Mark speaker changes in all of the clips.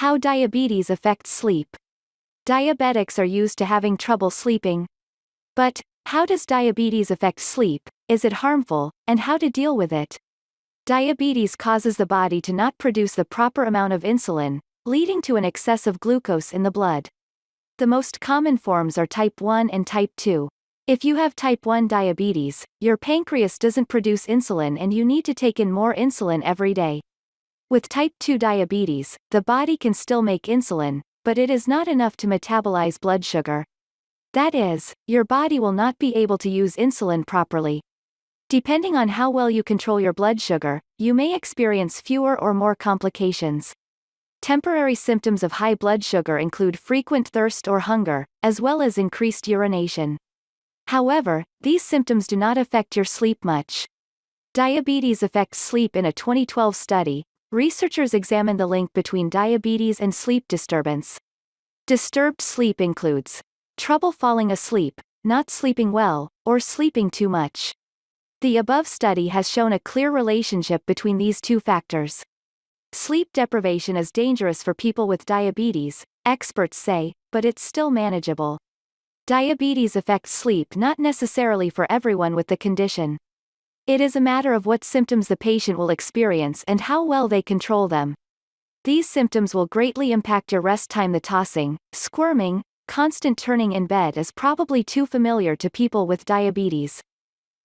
Speaker 1: How diabetes affects sleep. Diabetics are used to having trouble sleeping. But, how does diabetes affect sleep? Is it harmful, and how to deal with it? Diabetes causes the body to not produce the proper amount of insulin, leading to an excess of glucose in the blood. The most common forms are type 1 and type 2. If you have type 1 diabetes, your pancreas doesn't produce insulin and you need to take in more insulin every day. With type 2 diabetes, the body can still make insulin, but it is not enough to metabolize blood sugar. That is, your body will not be able to use insulin properly. Depending on how well you control your blood sugar, you may experience fewer or more complications. Temporary symptoms of high blood sugar include frequent thirst or hunger, as well as increased urination. However, these symptoms do not affect your sleep much. Diabetes affects sleep. In a 2012 study, researchers examined the link between diabetes and sleep disturbance. Disturbed sleep includes trouble falling asleep, not sleeping well, or sleeping too much. The above study has shown a clear relationship between these two factors. Sleep deprivation is dangerous for people with diabetes, experts say, but it's still manageable. Diabetes affects sleep not necessarily for everyone with the condition. It is a matter of what symptoms the patient will experience and how well they control them. These symptoms will greatly impact your rest time. The tossing, squirming, constant turning in bed is probably too familiar to people with diabetes.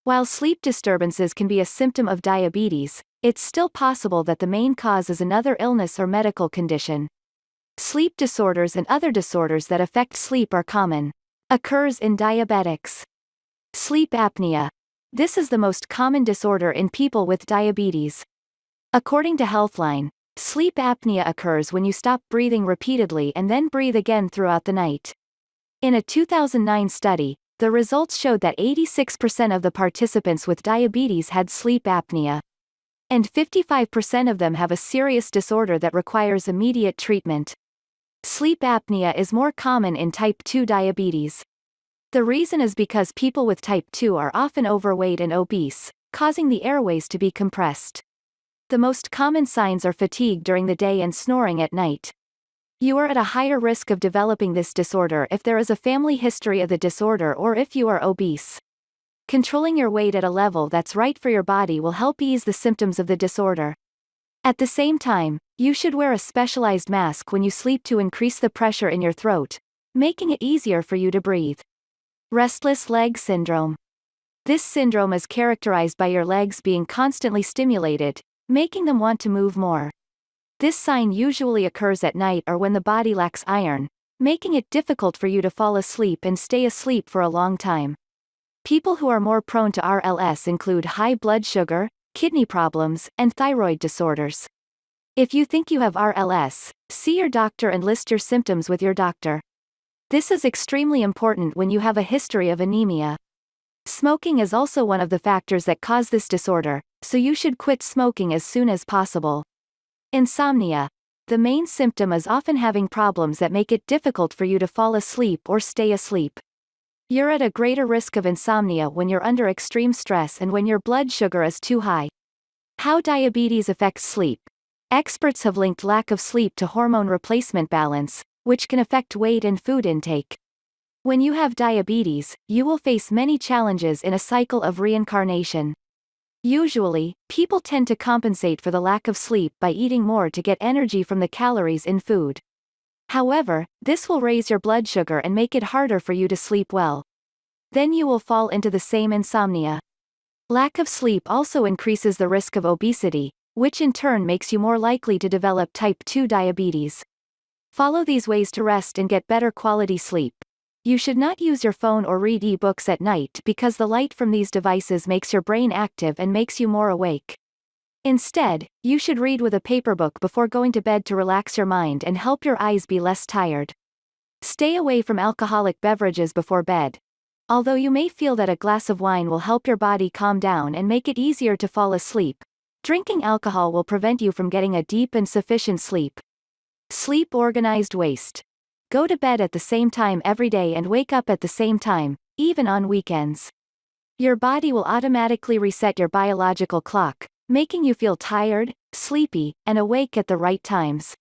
Speaker 1: While sleep disturbances can be a symptom of diabetes, it's still possible that the main cause is another illness or medical condition. Sleep disorders and other disorders that affect sleep are common. Occurs in diabetics. Sleep apnea. This is the most common disorder in people with diabetes. According to Healthline, sleep apnea occurs when you stop breathing repeatedly and then breathe again throughout the night. In a 2009 study, the results showed that 86% of the participants with diabetes had sleep apnea. And 55% of them have a serious disorder that requires immediate treatment. Sleep apnea is more common in type 2 diabetes. The reason is because people with type 2 are often overweight and obese, causing the airways to be compressed. The most common signs are fatigue during the day and snoring at night. You are at a higher risk of developing this disorder if there is a family history of the disorder or if you are obese. Controlling your weight at a level that's right for your body will help ease the symptoms of the disorder. At the same time, you should wear a specialized mask when you sleep to increase the pressure in your throat, making it easier for you to breathe. Restless leg syndrome. This syndrome is characterized by your legs being constantly stimulated, making them want to move more. This sign usually occurs at night or when the body lacks iron, making it difficult for you to fall asleep and stay asleep for a long time. People who are more prone to RLS include high blood sugar, kidney problems, and thyroid disorders. If you think you have RLS, see your doctor and list your symptoms with your doctor. This is extremely important when you have a history of anemia. Smoking is also one of the factors that cause this disorder, so you should quit smoking as soon as possible. Insomnia. The main symptom is often having problems that make it difficult for you to fall asleep or stay asleep. You're at a greater risk of insomnia when you're under extreme stress and when your blood sugar is too high. How diabetes affects sleep. Experts have linked lack of sleep to hormone replacement balance, which can affect weight and food intake. When you have diabetes, you will face many challenges in a cycle of reincarnation. Usually, people tend to compensate for the lack of sleep by eating more to get energy from the calories in food. However, this will raise your blood sugar and make it harder for you to sleep well. Then you will fall into the same insomnia. Lack of sleep also increases the risk of obesity, which in turn makes you more likely to develop type 2 diabetes. Follow these ways to rest and get better quality sleep. You should not use your phone or read e-books at night because the light from these devices makes your brain active and makes you more awake. Instead, you should read with a paper book before going to bed to relax your mind and help your eyes be less tired. Stay away from alcoholic beverages before bed. Although you may feel that a glass of wine will help your body calm down and make it easier to fall asleep, drinking alcohol will prevent you from getting a deep and sufficient sleep. Sleep organized waste. Go to bed at the same time every day and wake up at the same time, even on weekends. Your body will automatically reset your biological clock, making you feel tired, sleepy, and awake at the right times.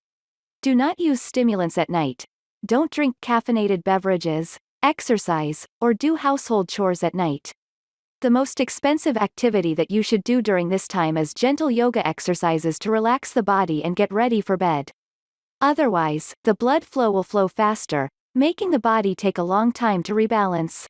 Speaker 1: Do not use stimulants at night. Don't drink caffeinated beverages, exercise, or do household chores at night. The most expensive activity that you should do during this time is gentle yoga exercises to relax the body and get ready for bed. Otherwise, the blood flow will flow faster, making the body take a long time to rebalance.